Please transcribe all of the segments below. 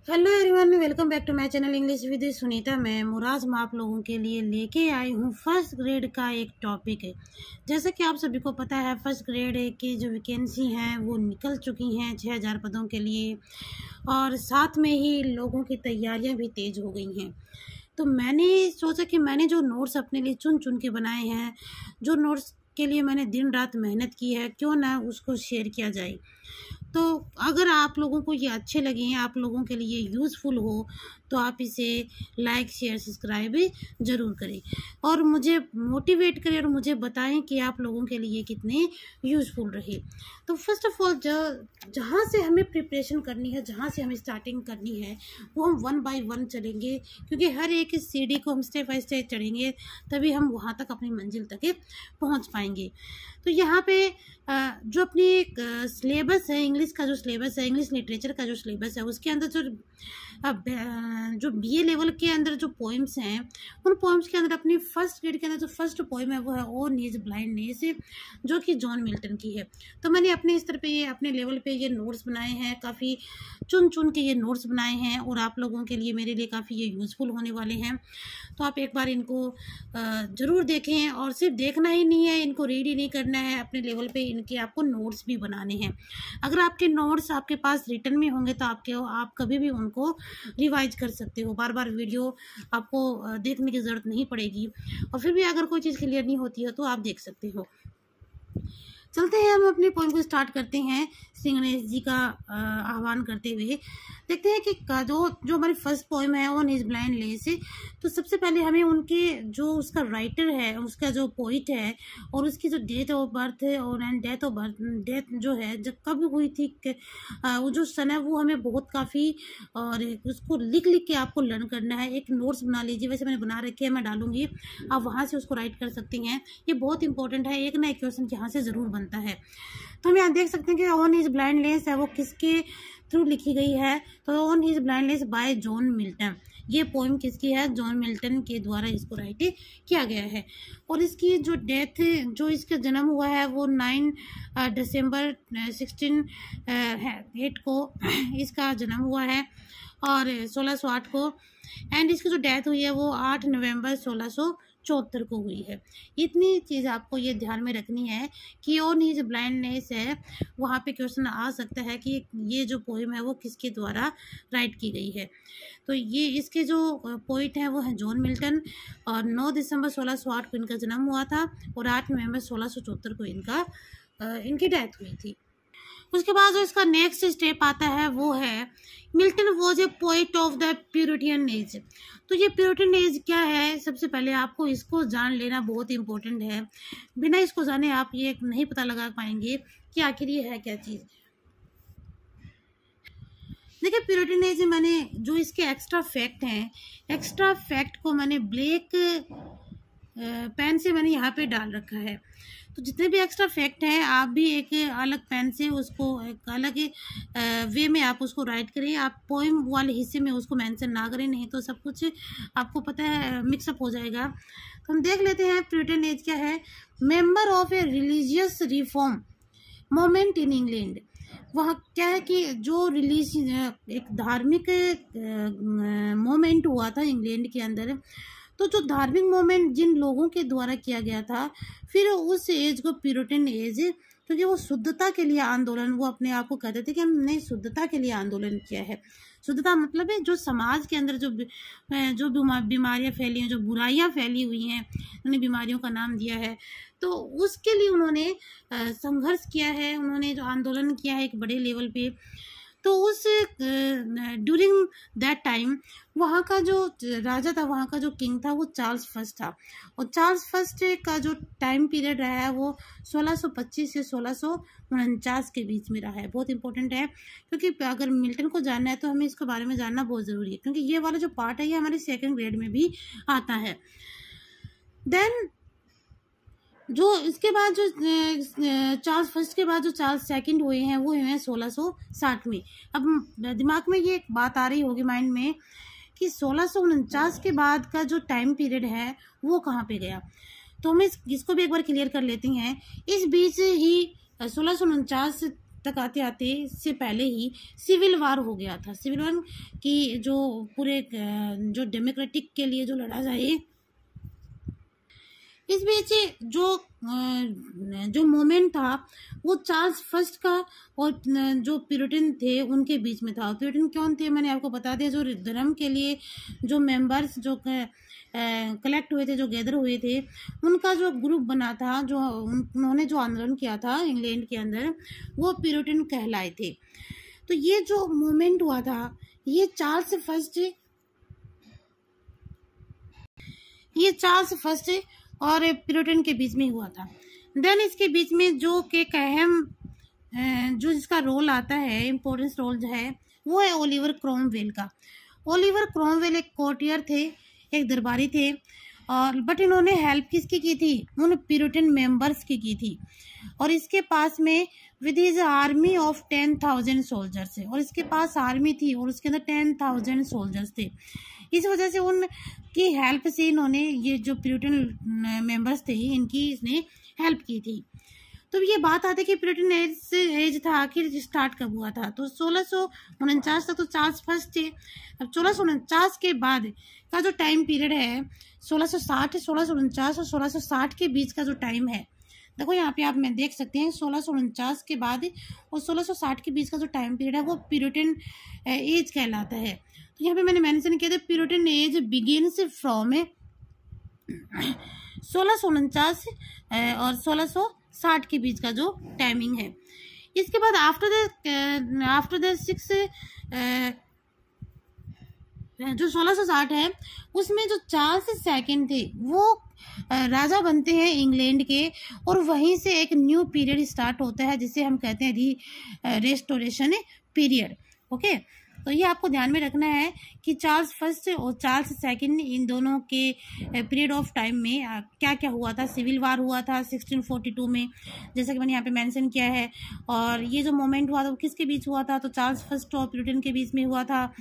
Hello everyone, welcome back to my channel English with Sunita. मैं मुराद आप लोगों के लिए लेके आई हूँ फर्स्ट ग्रेड का एक टॉपिक है। जैसा कि आप सभी को पता है, फर्स्ट ग्रेड की जो वैकेंसी हैं वो निकल चुकी हैं 6000 पदों के लिए, और साथ में ही लोगों की तैयारियां भी तेज हो गई हैं। तो मैंने सोचा कि मैंने जो नोट्स अपने लिए चुन चुन के बनाए हैं, जो नोट्स के लिए मैंने दिन रात मेहनत की है, क्यों ना उसको शेयर किया जाए। तो अगर आप लोगों को ये अच्छे लगे, आप लोगों के लिए यूज़फुल हो, तो आप इसे लाइक शेयर सब्सक्राइब ज़रूर करें और मुझे मोटिवेट करें और मुझे बताएं कि आप लोगों के लिए कितने यूज़फुल रहे। तो फर्स्ट ऑफ ऑल जहाँ से हमें प्रिपरेशन करनी है, जहाँ से हमें स्टार्टिंग करनी है, वो हम 1 बाय 1 चलेंगे, क्योंकि हर एक सीढ़ी को हम स्टेप बाय स्टेप चढ़ेंगे, तभी हम वहाँ तक अपनी मंजिल तक पहुँच पाएंगे। तो यहाँ पे जो अपनी सिलेबस है, इंग्लिश का जो सिलेबस है, इंग्लिश लिटरेचर का जो सिलेबस है, उसके अंदर जो बीए लेवल के अंदर जो पोइम्स हैं, उन पोइम्स के अंदर अपनी फर्स्ट ग्रेड के अंदर जो फर्स्ट पोइम है वो है ओ नीज ब्लाइंडनेस, जो कि जॉन मिल्टन की है। तो मैंने अपने स्तर पे ये अपने लेवल पे ये नोट्स बनाए हैं, काफ़ी चुन चुन के ये नोट्स बनाए हैं, और आप लोगों के लिए, मेरे लिए काफ़ी ये यूज़फुल होने वाले हैं। तो आप एक बार इनको ज़रूर देखें, और सिर्फ देखना ही नहीं है, इनको रीड ही नहीं करना है, अपने लेवल पे इनके आपको नोट्स भी बनाने हैं। अगर आपके नोट्स आपके पास रिटर्न में होंगे तो आप कभी भी उनको रिवाइज कर सकते हो, बार बार वीडियो आपको देखने की ज़रूरत नहीं पड़ेगी। और फिर भी अगर कोई चीज़ क्लियर नहीं होती है तो आप देख सकते हो। चलते हैं, हम अपने पोइम को स्टार्ट करते हैं श्री गणेश जी का आह्वान करते हुए। देखते हैं कि जो हमारी फर्स्ट पोइम है वो नीज ब्लाइंड लेस से। तो सबसे पहले हमें उनके जो उसका राइटर है, उसका जो पोइट है, और उसकी जो डेट ऑफ बर्थ है और डेथ ऑफ बर्थ, डेथ जो है जब कब हुई थी, वो जो सन है वो हमें बहुत काफ़ी, और उसको लिख लिख के आपको लर्न करना है। एक नोट्स बना लीजिए, वैसे मैंने बना रखे हैं, मैं डालूंगी, आप वहाँ से उसको राइट कर सकती हैं। ये बहुत इंपॉर्टेंट है, एक ना एक क्वेश्चन यहाँ से ज़रूर बनता है। तो हम यहाँ देख सकते हैं कि ऑन हिज ब्लाइंड लेस है वो किसके थ्रू लिखी गई है। तो on his blind less bye John Milton, ये पोइम किसकी है? जॉन मिल्टन के द्वारा इसको राइट किया गया है। और इसकी जो डेथ, जो इसका जन्म हुआ है वो 9 दिसंबर 1608 को इसका जन्म हुआ है, और 1608 को, एंड इसकी जो डेथ हुई है वो 8 नवंबर 1674 को हुई है। इतनी चीज़ आपको ये ध्यान में रखनी है कि ऑन हिज ब्लाइंडनेस है, वहाँ पे क्वेश्चन आ सकता है कि ये जो पोइम है वो किसके द्वारा राइट की गई है। तो ये इसके जो पोइट हैं वो हैं जॉन मिल्टन, और 9 दिसंबर 1608 को इनका जन्म हुआ था, और 8 नवंबर 1674 को इनकी डेथ हुई थी। उसके बाद जो इसका नेक्स्ट स्टेप आता है वो है Milton was a poet of the puritan age. तो ये प्यूरिटियन एज क्या है, सबसे पहले आपको इसको जान लेना बहुत इंपॉर्टेंट है। बिना इसको जाने आप ये नहीं पता लगा पाएंगे कि आखिर ये है क्या चीज़। देखिए, प्यूरिटियन एज मैंने जो इसके एक्स्ट्रा फैक्ट हैं, एक्स्ट्रा फैक्ट को मैंने ब्लैक पेन से मैंने यहाँ पे डाल रखा है। तो जितने भी एक्स्ट्रा फैक्ट हैं, आप भी एक अलग पेन से उसको एक अलग वे में आप उसको राइट करें। आप पोइम वाले हिस्से में उसको मेंशन ना करें, नहीं तो सब कुछ आपको पता है मिक्सअप हो जाएगा। तो हम देख लेते हैं प्यूरिटियन एज क्या है। Member of a religious reform moment in England. वहाँ क्या है कि जो एक धार्मिक मोमेंट हुआ था इंग्लैंड के अंदर, तो जो धार्मिक मोमेंट जिन लोगों के द्वारा किया गया था, फिर उस एज को प्यूरिटन एज, क्योंकि वो शुद्धता के लिए आंदोलन, वो अपने आप को कहते थे कि हमने शुद्धता के लिए आंदोलन किया है। शुद्धता मतलब है जो समाज के अंदर जो बीमारियां फैली हैं, जो बुराइयां फैली हुई हैं, उन्होंने बीमारियों का नाम दिया है। तो उसके लिए उन्होंने संघर्ष किया है, उन्होंने जो आंदोलन किया है एक बड़े लेवल पे। तो उस ड्यूरिंग दैट टाइम वहाँ का जो राजा था, वहाँ का जो किंग था, वो चार्ल्स फर्स्ट था। और चार्ल्स फर्स्ट का जो टाइम पीरियड रहा है वो 1625 से 1649 के बीच में रहा है। बहुत इंपॉर्टेंट है, क्योंकि अगर मिल्टन को जानना है तो हमें इसके बारे में जानना बहुत ज़रूरी है, क्योंकि ये वाला जो पार्ट है ये हमारे सेकेंड ग्रेड में भी आता है। देन जो इसके बाद जो चार्ल्स फर्स्ट के बाद जो चार्ल्स सेकंड हुए हैं वो हुए हैं 1660 में। अब दिमाग में ये एक बात आ रही होगी माइंड में कि 1649 के बाद का जो टाइम पीरियड है वो कहाँ पे गया। तो हम इसको भी एक बार क्लियर कर लेते हैं। इस बीच ही 1649 तक आते आते से पहले ही सिविल वार हो गया था। सिविल वार की जो पूरे जो डेमोक्रेटिक के लिए जो लड़ा जाए, इस बीच जो मोमेंट था वो चार्ल्स फर्स्ट का और जो प्यूरिटन थे उनके बीच में था। प्यूरिटन कौन थे मैंने आपको बता दिया, जो धर्म के लिए जो मेंबर्स जो कलेक्ट हुए थे, जो गैदर हुए थे, उनका जो ग्रुप बना था, जो उन्होंने जो आंदोलन किया था इंग्लैंड के अंदर, वो प्यूरिटन कहलाए थे। तो ये जो मूवमेंट हुआ था ये चार्ल्स फर्स्ट और प्यूरिटन के बीच में हुआ था। देन इसके बीच में जो एक अहम जो जिसका रोल आता है, इम्पोर्टेंस रोल जो है, वो है ओलिवर क्रोमवेल का। ओलिवर क्रोमवेल एक कोर्टियर थे, एक दरबारी थे, और बट इन्होंने हेल्प किसकी की थी, उन प्यूरिटन मेंबर्स की थी। और इसके पास में with his army of 10,000 soldiers है, और इसके पास आर्मी थी और उसके अंदर 10,000 सोल्जर्स थे। इस वजह से उनकी हेल्प से इन्होंने ये जो प्यूरिटन मेंबर्स थे इनकी इसने हेल्प की थी। तो ये बात आती है कि प्यूरिटन एज था आखिर स्टार्ट कब हुआ था, तो 1649 तक तो चार्ल्स फर्स्ट थे। अब 1649 के बाद का जो टाइम पीरियड है 1660, 1649 और 1660 के बीच का जो टाइम है, देखो यहाँ पे आप मैं देख सकते हैं 1649 के बाद और 1660 के बीच का जो टाइम पीरियड है वो प्यूरिटन एज कहलाता है। तो यहाँ पे मैंने मेंशन किया था प्यूरिटन एज बिगिन्स फ्रॉम 1649 और 1660 के बीच का जो टाइमिंग है। इसके बाद आफ्टर द 6 जो 1660 है उसमें जो चार्ल्स सेकंड थे वो राजा बनते हैं इंग्लैंड के, और वहीं से एक न्यू पीरियड स्टार्ट होता है जिसे हम कहते हैं रेस्टोरेशन पीरियड। ओके, तो ये आपको ध्यान में रखना है कि चार्ल्स फर्स्ट और चार्ल्स सेकंड इन दोनों के पीरियड ऑफ टाइम में क्या क्या हुआ था। सिविल वार हुआ था 1642 में, जैसा कि मैंने यहाँ पे मेंशन किया है, और ये जो मोमेंट हुआ था वो किसके बीच हुआ था, तो चार्ल्स फर्स्ट और प्यूरिटन के बीच में हुआ था।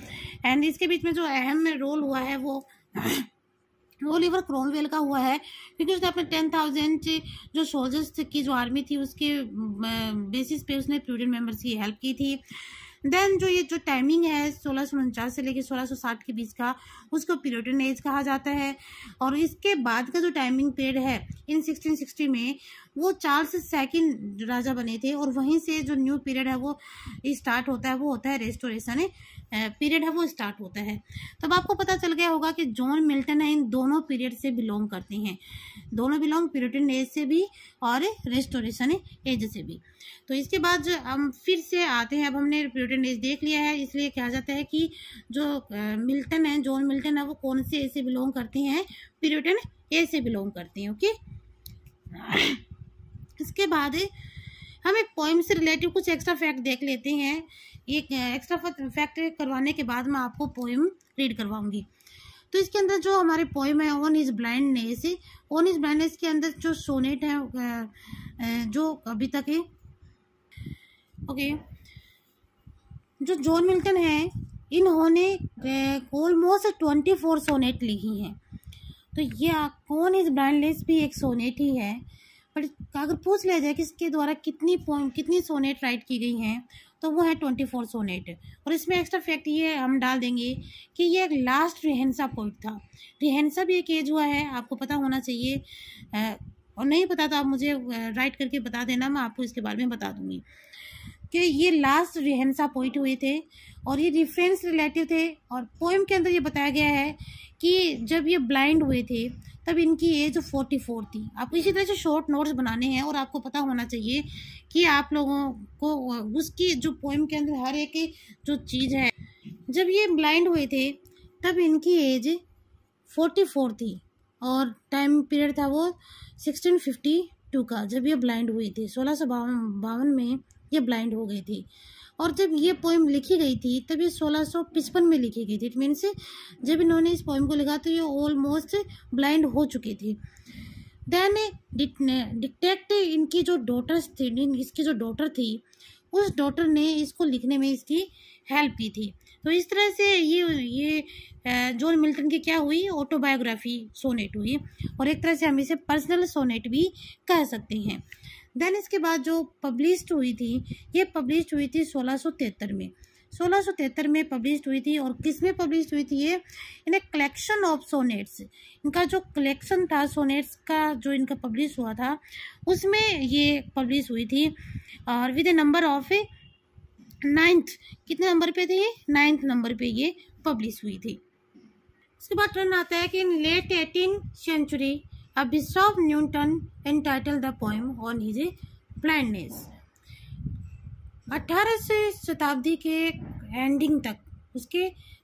एंड इसके बीच में जो अहम रोल हुआ है वो ओलिवर क्रोमवेल का हुआ है, क्योंकि उसने अपने 10,000 जो सोल्जर्स की जो आर्मी थी उसके बेसिस पे उसने प्यूरिटन मेंबर्स की हेल्प की थी। देन जो ये जो टाइमिंग है 1649 से लेकर 1660 के बीच का, उसको प्यूरिटन एज कहा जाता है। और इसके बाद का जो टाइमिंग पीरियड है इन 1660 में वो चार्ल्स सेकंड राजा बने थे, और वहीं से जो न्यू पीरियड है वो स्टार्ट होता है, वो होता है रेस्टोरेशन पीरियड है, वो स्टार्ट होता है। तब आपको पता चल गया होगा कि जॉन मिल्टन है इन दोनों पीरियड से बिलोंग करते हैं, दोनों बिलोंग प्यूरिटन एज से भी और रेस्टोरेशन एज से भी। तो इसके बाद हम फिर से आते हैं, अब हमने प्यूरिटन एज देख लिया है, इसलिए कहा जाता है कि जो मिल्टन है, जॉन मिल्टन है, वो कौन से एज से बिलोंग करते हैं, प्यूरिटन एज से बिलोंग करते हैं। ओके, इसके बाद हम एक पोइम से रिलेटिव कुछ एक्स्ट्रा फैक्ट देख लेते हैं। एक एक्स्ट्रा फैक्ट करवाने के बाद मैं आपको पोइम रीड करवाऊंगी। तो इसके अंदर जो हमारे पोइम है on his blindness, on his blindness के अंदर जो सोनेट है जो अभी तक है, ओके, जो जॉन मिल्टन है इन्होंने ऑलमोस्ट 24 सोनेट लिखी हैं। तो ये ऑन हिज ब्लाइंडनेस भी एक सोनेट ही है, बट अगर पूछ लिया जाए कि इसके द्वारा कितनी सोनेट राइट की गई हैं, तो वो है 24 सोनेट। और इसमें एक्स्ट्रा फैक्ट ये हम डाल देंगे कि ये एक लास्ट रिहेंसा पोइट था। रिहेंसा भी एक एज हुआ है, आपको पता होना चाहिए, और नहीं पता तो आप मुझे राइट करके बता देना, मैं आपको इसके बारे में बता दूंगी कि ये लास्ट रिहेंसा पोइट हुए थे और ये रेफरेंस रिलेटिव थे। और पोइम के अंदर ये बताया गया है कि जब ये ब्लाइंड हुए थे तब इनकी एज 44 थी। आपको इसी तरह से शॉर्ट नोट्स बनाने हैं और आपको पता होना चाहिए कि आप लोगों को उसकी जो पोइम के अंदर हर एक जो चीज़ है, जब ये ब्लाइंड हुए थे तब इनकी एज 44 थी और टाइम पीरियड था वो 1652 का, जब ये ब्लाइंड हुई थी। 1652 में ये ब्लाइंड हो गई थी। और जब ये पोइम लिखी गई थी तब ये 1655 में लिखी गई थी। इट मीन्स जब इन्होंने इस पोइम को लिखा तो ये ऑलमोस्ट ब्लाइंड हो चुकी थी। देन डिटेक्ट इनकी जो डॉटर्स थी, इसकी जो डॉटर थी, उस डॉटर ने इसको लिखने में इसकी हेल्प की थी। तो इस तरह से ये जॉन मिल्टन की क्या हुई, ऑटोबायोग्राफी सोनेट हुई, और एक तरह से हम इसे पर्सनल सोनेट भी कह सकते हैं। देन इसके बाद जो पब्लिश्ड हुई थी, ये पब्लिश्ड हुई थी 1673 में। 1673 में पब्लिश हुई थी। और किस में पब्लिश हुई थी ये? इन ए कलेक्शन ऑफ सोनेट्स। इनका जो कलेक्शन था सोनेट्स का, जो इनका पब्लिश हुआ था, उसमें ये पब्लिश हुई थी। और with A number of 9th, कितने नंबर पे थी? 9th नंबर पे ये पब्लिश हुई थी। उसके बाद टर्न आता है कि in late 18th century a bishop Newton entitled the poem on his blindness. 18वीं शताब्दी के एंडिंग तक, उसके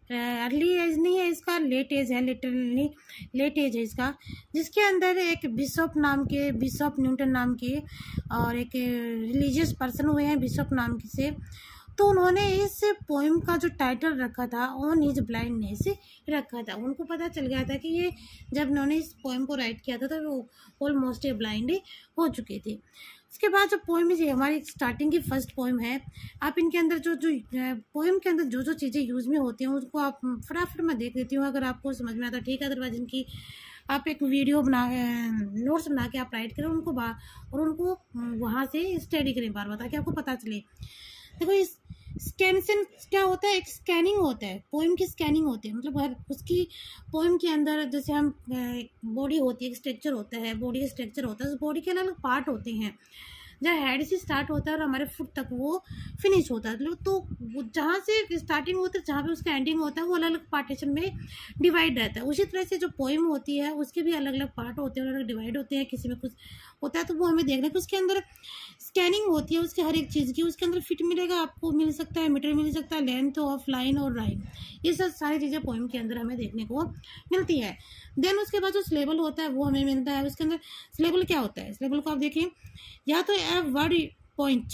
अर्ली एज नहीं है इसका, लेट एज है, लिटरली लेट एज है इसका, जिसके अंदर एक बिशप न्यूटन नाम के और एक रिलीजियस पर्सन हुए हैं बिशप नाम से। तो उन्होंने इस पोएम का जो टाइटल रखा था ऑन हिज ब्लाइंडनेस रखा था। उनको पता चल गया था कि ये जब उन्होंने इस पोएम को राइट किया था तो वो ऑलमोस्ट ब्लाइंड हो चुके थे। उसके बाद जो पोएम है हमारी स्टार्टिंग की फर्स्ट पोएम है। आप इनके अंदर जो पोएम के अंदर जो चीज़ें यूज़ में होती हैं उसको आप फटाफट मैं देख लेती हूँ, अगर आपको समझ में आता ठीक है, अदरवाइज इनकी आप एक वीडियो नोट्स बना के आप राइट करें उनको और उनको वहाँ से स्टडी करें बार बार, ताकि आपको पता चले। देखो इस स्कैनिंग क्या होता है? एक स्कैनिंग होता है, पोएम की स्कैनिंग होती है, मतलब हर उसकी पोएम के अंदर जैसे हम बॉडी होती है, एक स्ट्रक्चर होता है, बॉडी का स्ट्रक्चर होता है, उस बॉडी के अलग अलग पार्ट होते हैं, जहाँ हेड से स्टार्ट होता है और हमारे फुट तक वो फिनिश होता है। तो जहाँ से स्टार्टिंग होता है जहाँ पे उसका एंडिंग होता है वो अलग अलग पार्टीशन में डिवाइड रहता है। उसी तरह से जो पोएम होती है उसके भी अलग अलग पार्ट होते हैं, अलग अलग डिवाइड होते हैं, किसी में कुछ होता है तो वो हमें देखना है कि उसके अंदर स्कैनिंग होती है उसके हर एक चीज़ की। उसके अंदर फिट मिलेगा, आपको मिल सकता है, मीटर मिल सकता है, लेंथ ऑफ लाइन और राइम, ये सब सारी चीज़ें पोएम के अंदर हमें देखने को मिलती है। देन उसके बाद जो सिलेबल होता है वो हमें मिलता है। उसके अंदर सिलेबल क्या होता है? सिलेबल को आप देखें, या तो ए वर्ड पॉइंट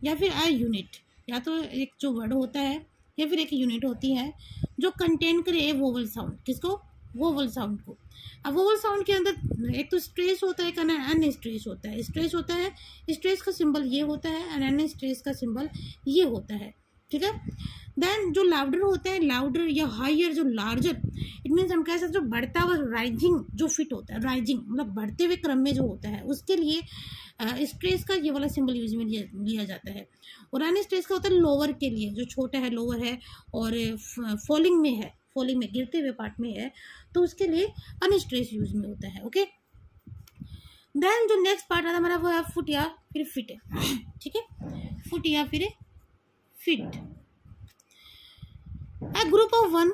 या फिर ए यूनिट, या तो एक जो वर्ड होता है या फिर एक यूनिट होती है जो कंटेन करे ए वोवल साउंड। किसको? वोवल साउंड को। अब वोवल साउंड के अंदर एक तो स्ट्रेस होता है, एक अन स्ट्रेस होता है। स्ट्रेस होता है, स्ट्रेस का सिंबल ये होता है, अन स्ट्रेस का सिंबल ये होता है, ठीक है। देन जो लाउडर होता है, लाउडर या हायर जो लार्जर, इट मीन्स हम कह सकते हैं जो बढ़ता हुआ राइजिंग जो फिट होता है, राइजिंग मतलब बढ़ते हुए क्रम में जो होता है, उसके लिए स्ट्रेस का ये वाला सिंबल यूज में लिया जाता है। और अन स्ट्रेस का होता है लोअर के लिए, जो छोटा है लोअर है और फॉलिंग में है, फॉलिंग में गिरते हुए पार्ट में है, तो उसके लिए अन स्ट्रेस यूज में होता है। ओके, देन जो नेक्स्ट पार्ट आता है हमारा वो है फुट या फिर फिट, ठीक है, फुट या फिर fit. A group of one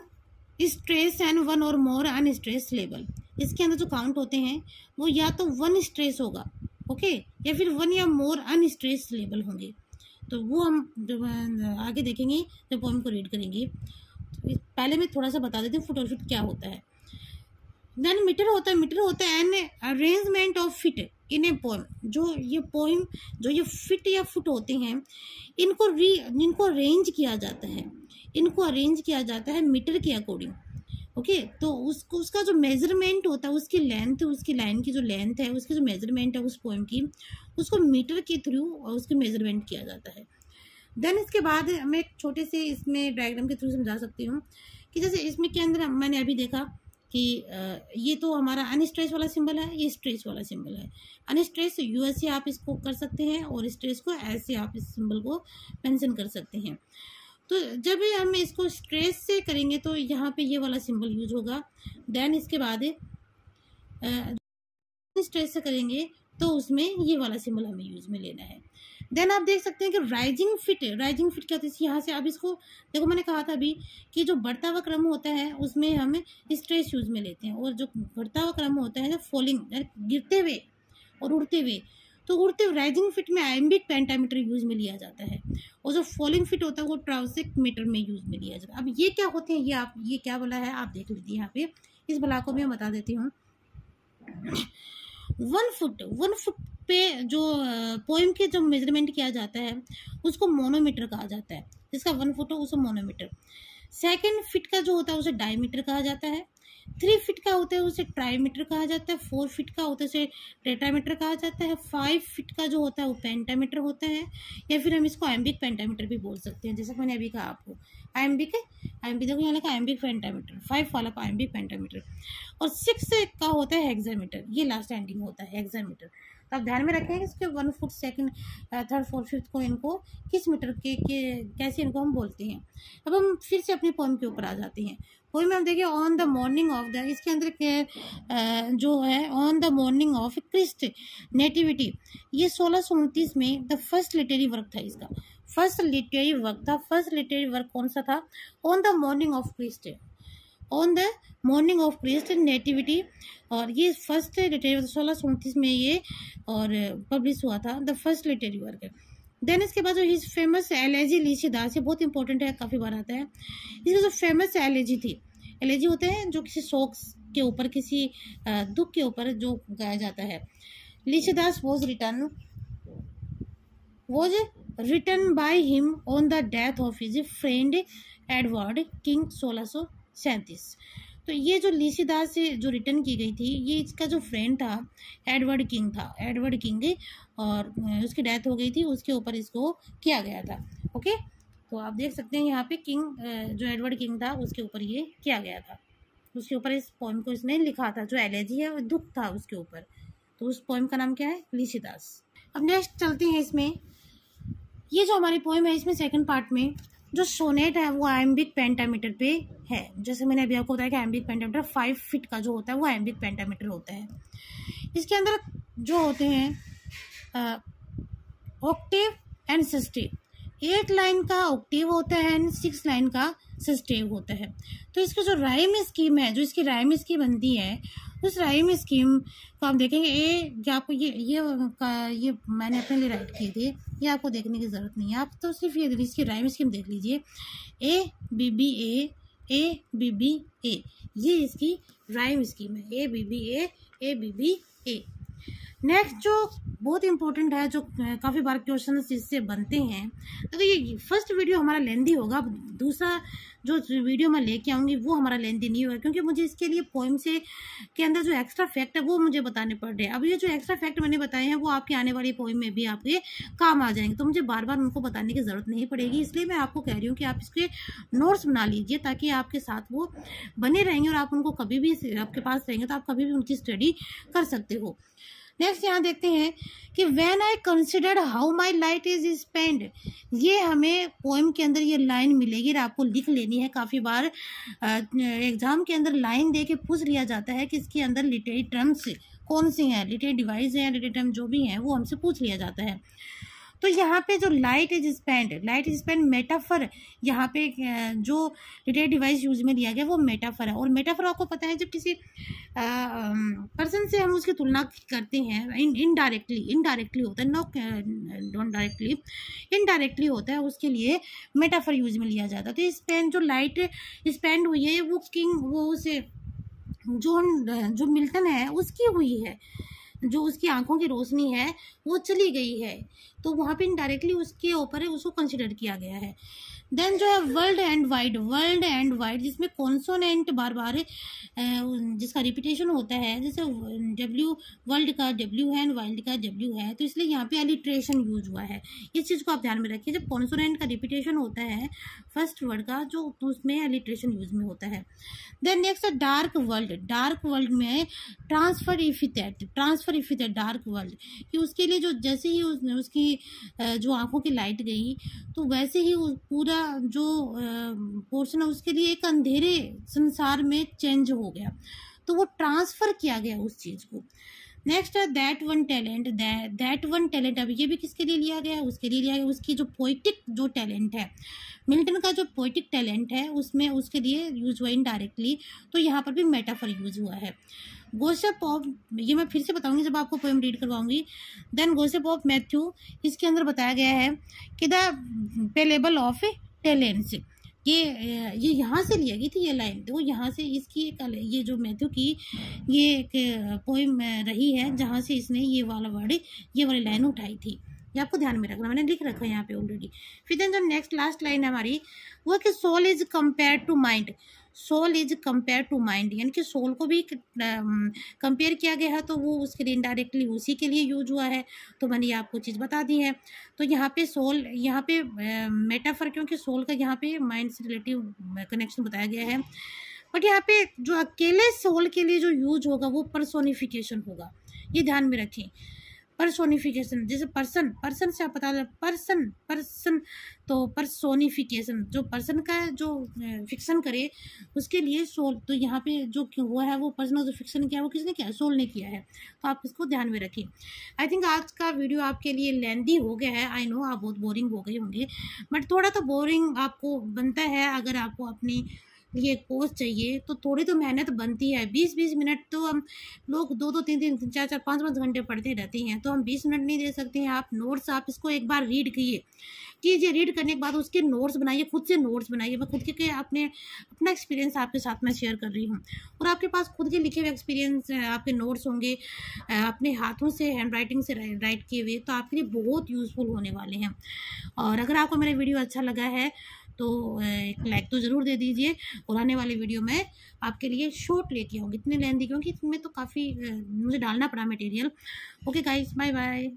stress and one or more unstressed level. इसके अंदर जो काउंट होते हैं वो या तो वन स्ट्रेस होगा, ओके, या फिर वन या मोर अनस्ट्रेस लेवल होंगे। तो वो हम जब आगे देखेंगे जब पोएम को रीड करेंगे। तो पहले मैं थोड़ा सा बता देती हूँ फुट और फिट क्या होता है। देन मीटर होता है, मीटर होता है an arrangement of fit in a poem. जो ये फिट या फुट होते हैं इनको अरेंज किया जाता है, इनको अरेंज किया जाता है मीटर के अकॉर्डिंग। ओके, तो उसका जो मेजरमेंट होता है, उसकी लेंथ, उसकी लाइन की जो लेंथ है, उसकी जो मेजरमेंट है उस पोएम की, उसको मीटर के थ्रू उसके मेजरमेंट किया जाता है। देन इसके बाद मैं एक छोटे से इसमें डायग्राम के थ्रू समझा सकती हूँ कि जैसे इसमें के अंदर मैंने अभी देखा कि ये तो हमारा अनस्ट्रेस वाला सिंबल है, ये स्ट्रेस वाला सिंबल है। अनस्ट्रेस यू ऐसे आप इसको कर सकते हैं और स्ट्रेस को ऐसे आप इस सिंबल को मेंशन कर सकते हैं। तो जब हम इसको स्ट्रेस से करेंगे तो यहाँ पे ये वाला सिंबल यूज होगा। देन इसके बाद स्ट्रेस से करेंगे तो उसमें ये वाला सिंबल हमें यूज में लेना है। देन आप देख सकते हैं कि राइजिंग फिट क्या होता है यहाँ से। अब इसको देखो, मैंने कहा था अभी कि जो बढ़ता हुआ क्रम होता है उसमें हम स्ट्रेस यूज में लेते हैं, और जो बढ़ता हुआ क्रम होता है फॉलिंग गिरते हुए और उड़ते हुए, तो उड़ते हुए राइजिंग फिट में आयम्बिक पेंटामीटर यूज में लिया जाता है, और जो फॉलिंग फिट होता है वो ट्राउसिक मीटर में यूज में लिया जाता है। अब ये क्या होते हैं, ये क्या बोला है आप देख लीजिए यहाँ पे, इस बला को मैं बता देती हूँ। 1 फुट पे जो पोएम के जो मेजरमेंट किया जाता है उसको मोनोमीटर कहा जाता है। जिसका 1 फुट हो उसे मोनोमीटर। 2 फीट का जो होता है उसे डायमीटर कहा जाता है। 3 फीट का होता है उसे ट्राईमीटर कहा जाता है। 4 फीट का होता है उसे टेट्रामीटर कहा जाता है। 5 फीट का जो होता है वो पेंटामीटर होता है, या फिर हम इसको आयम्बिक पेंटामीटर भी बोल सकते हैं, जैसा मैंने अभी कहा आपको, आयम्बिक आइम्बिक, देखो यहाँ लिखा आइम्बिक पेंटामीटर, 5 वाला को आइम्बिक पेंटामीटर, और 6 का होता है हेक्सामीटर, ये लास्ट एंडिंग होता है हेक्सामीटर। तो आप ध्यान में रखेंगे इसके 1 foot, 2nd, 3rd, 4th, 5th को इनको किस मीटर के कैसे इनको हम बोलते हैं। अब हम फिर से अपनी पोएम के ऊपर आ जाते हैं। पोएम में हम देखिए on the morning of the, इसके अंदर जो है on the morning of Christ nativity, ये 1629 में द फर्स्ट लिटरेरी वर्क था इसका, फर्स्ट लिटरेरी वर्क था। फर्स्ट लिटरेरी वर्क कौन सा था? On the morning of Christ, on the morning of Christ nativity, और ये फर्स्ट लिटरेरी 1629 में ये और पब्लिश हुआ था, द फर्स्ट लिटरेरी वर्क है। देन इसके बाद जो हिज फेमस एलेजी लीसीदास, ये बहुत इंपॉर्टेंट है, काफ़ी बार आता है। इसकी जो फेमस एलेजी थी, एलेजी होते हैं जो किसी शोक के ऊपर, किसी दुख के ऊपर जो गाया जाता है। Lycidas was written by him on the death of his friend Edward King 1637। तो ये जो लीसीदास से जो रिटर्न की गई थी, ये इसका जो फ्रेंड था एडवर्ड किंग था, एडवर्ड किंग, और उसकी डेथ हो गई थी, उसके ऊपर इसको किया गया था। ओके, तो आप देख सकते हैं यहाँ पे किंग जो एडवर्ड किंग था उसके ऊपर ये किया गया था, उसके ऊपर इस पोएम को इसने लिखा था। जो एलेजी है वो दुख था उसके ऊपर, तो उस पोएम का नाम क्या है? लीसीदास। अब नेक्स्ट चलते हैं इसमें, ये जो हमारी पोएम है इसमें सेकंड पार्ट में जो सोनेट है वो आइम्बिक पेंटामीटर पे है। जैसे मैंने अभी आपको बताया कि आइम्बिक पेंटामीटर 5 फीट का जो होता है वो आइम्बिक पेंटामीटर होता है। इसके अंदर जो होते हैं ऑक्टेव एंड सिस्टेव, 8 लाइन का ऑक्टेव होता है एंड 6 लाइन का सिस्टेव होता है। तो इसकी जो राइम स्कीम है, जो इसकी राइम स्कीम बनती है, उस राइम स्कीम को आप देखेंगे। ये आपको ये मैंने अपने लिए राइट किए थे, ये आपको देखने की ज़रूरत नहीं है, आप तो सिर्फ ये इसकी राइम स्कीम देख लीजिए। A B B A B B A, ये इसकी राइम स्कीम है, A B B A. Next जो बहुत इंपॉर्टेंट है, जो काफ़ी बार क्वेश्चन इससे बनते हैं, तो ये फर्स्ट वीडियो हमारा लेंदी होगा। दूसरा जो वीडियो मैं लेके आऊँगी वो हमारा लेंदी नहीं होगा, क्योंकि मुझे इसके लिए पोएम से के अंदर जो एक्स्ट्रा फैक्ट है वो मुझे बताने पड़ रहे हैं। अब ये जो एक्स्ट्रा फैक्ट मैंने बताए हैं वो आपकी आने वाली पोएम में भी आपके काम आ जाएंगे, तो मुझे बार बार उनको बताने की ज़रूरत नहीं पड़ेगी। इसलिए मैं आपको कह रही हूँ कि आप इसके नोट्स बना लीजिए, ताकि आपके साथ वो बने रहेंगे और आप उनको कभी भी आपके पास रहेंगे तो आप कभी भी उनकी स्टडी कर सकते हो। नेक्स्ट यहाँ देखते हैं कि when I considered how my light is spend, ये हमें पोएम के अंदर ये लाइन मिलेगी और आपको लिख लेनी है। काफ़ी बार एग्जाम के अंदर लाइन दे के पूछ लिया जाता है कि इसके अंदर लिटरेरी टर्म्स कौन सी हैं, लिटरेरी डिवाइस हैं, लिटरेरी टर्म जो भी हैं वो हमसे पूछ लिया जाता है। तो यहाँ पे जो लाइट इज स्पेंड मेटाफर, यहाँ पे जो लिटरेरी डिवाइस यूज में लिया गया वो मेटाफर है। और मेटाफर आपको पता है जब किसी पर्सन से हम उसकी तुलना करते हैं, इनडायरेक्टली होता है, नॉट डायरेक्टली, इनडायरेक्टली होता है, उसके लिए मेटाफर यूज में लिया जाता है। तो स्पेंड, जो लाइट स्पेंड हुई है वो किंग, वो उसे जो मिल्टन है उसकी हुई है, जो उसकी आंखों की रोशनी है वो चली गई है, तो वहाँ पे इनडायरेक्टली उसके ऊपर है उसको कंसिडर किया गया है। देन जो है वर्ल्ड एंड वाइड, जिसमें कॉन्सोनेंट बार बार जिसका रिपीटेशन होता है, जैसे डब्ल्यू, वर्ल्ड का डब्ल्यू है, वाइल्ड का डब्ल्यू है, तो इसलिए यहाँ पे अलिट्रेशन यूज हुआ है। इस चीज़ को आप ध्यान में रखिए, जब कॉन्सोनेंट का रिपीटेशन होता है फर्स्ट वर्ड का, जो तो उसमें अलिट्रेशन यूज में होता है। देन नेक्स्ट डार्क वर्ल्ड में ट्रांसफर इफिटेट डार्क वर्ल्ड, कि उसके लिए जो जैसे ही उसकी जो आंखों की लाइट गई, तो वैसे ही पूरा जो पोर्शन है उसके लिए एक अंधेरे संसार में चेंज हो गया, तो वो ट्रांसफर किया गया उस चीज को। नेक्स्ट है दैट वन टैलेंट, अब ये भी किसके लिए लिया गया है? उसके लिए लिया गया, उसकी जो पोइटिक जो टैलेंट है, मिल्टन का जो पोइटिक टैलेंट है उसमें उसके लिए यूज हुआ इनडायरेक्टली, तो यहाँ पर भी मेटाफर यूज हुआ है। गोसिप ऑफ, ये मैं फिर से बताऊंगी जब आपको पोएम रीड करवाऊंगी। देन गोसिप ऑफ मैथ्यू, इसके अंदर बताया गया है कि द पेलेबल ऑफ टैलेंट्स, ये यहाँ से लिया गई थी ये लाइन, तो यहाँ से इसकी ये जो मैथ्यू की ये एक पोएम रही है जहाँ से इसने ये वाला वर्ड, ये वाली लाइन उठाई थी। ये आपको ध्यान में रखना, मैंने लिख रखा है यहाँ पे ऑलरेडी। फिर जो नेक्स्ट लास्ट लाइन है हमारी वो कि soul is compare to mind, soul is compare to mind, यानी कि सोल को भी कंपेयर किया गया है, तो वो उसके लिए इनडायरेक्टली उसी के लिए यूज हुआ है। तो मैंने ये आपको चीज़ बता दी है। तो यहाँ पे सोल, यहाँ पे मेटाफर, क्योंकि सोल का यहाँ पे माइंड से रिलेटिव कनेक्शन बताया गया है। बट यहाँ पे जो अकेले सोल के लिए जो यूज होगा वो पर्सोनिफिकेशन होगा, ये ध्यान में रखें। पर्सोनिफिकेशन, जैसे पर्सन, पर्सन से आप पता लगा पर्सन, पर्सन, तो पर्सोनिफिकेशन जो पर्सन का जो फिक्शन करे उसके लिए सोल, तो यहाँ पे जो हुआ है वो पर्सन जो फिक्शन किया वो किसने किया, सोल ने किया है। तो आप इसको ध्यान में रखें। आई थिंक आज का वीडियो आपके लिए लेंदी हो गया है, आई नो आप बहुत बोरिंग हो गए होंगे, बट थोड़ा तो बोरिंग आपको बनता है। अगर आपको अपनी ये कोर्स चाहिए तो थोड़ी तो मेहनत बनती है। 20-20 मिनट तो हम लोग 2-2, 3-3, 4-4, 5-5 घंटे पढ़ते रहते हैं, तो हम 20 मिनट नहीं दे सकते हैं। आप नोट्स, आप इसको एक बार रीड कीजिए, रीड करने के बाद उसके नोट्स बनाइए, खुद से नोट्स बनाइए। मैं खुद के अपना एक्सपीरियंस आपके साथ में शेयर कर रही हूँ, और आपके पास खुद के लिखे हुए एक्सपीरियंस आपके नोट्स होंगे, अपने हाथों से हैंड राइटिंग से राइट किए हुए, तो आपके लिए बहुत यूज़फुल होने वाले हैं। और अगर आपको मेरा वीडियो अच्छा लगा है तो एक लाइक तो ज़रूर दे दीजिए, और आने वाले वीडियो में आपके लिए शॉर्ट लेके आऊँगी, इतने लेंदी क्योंकि इसमें तो काफ़ी मुझे डालना पड़ा material. Okay guys, bye bye.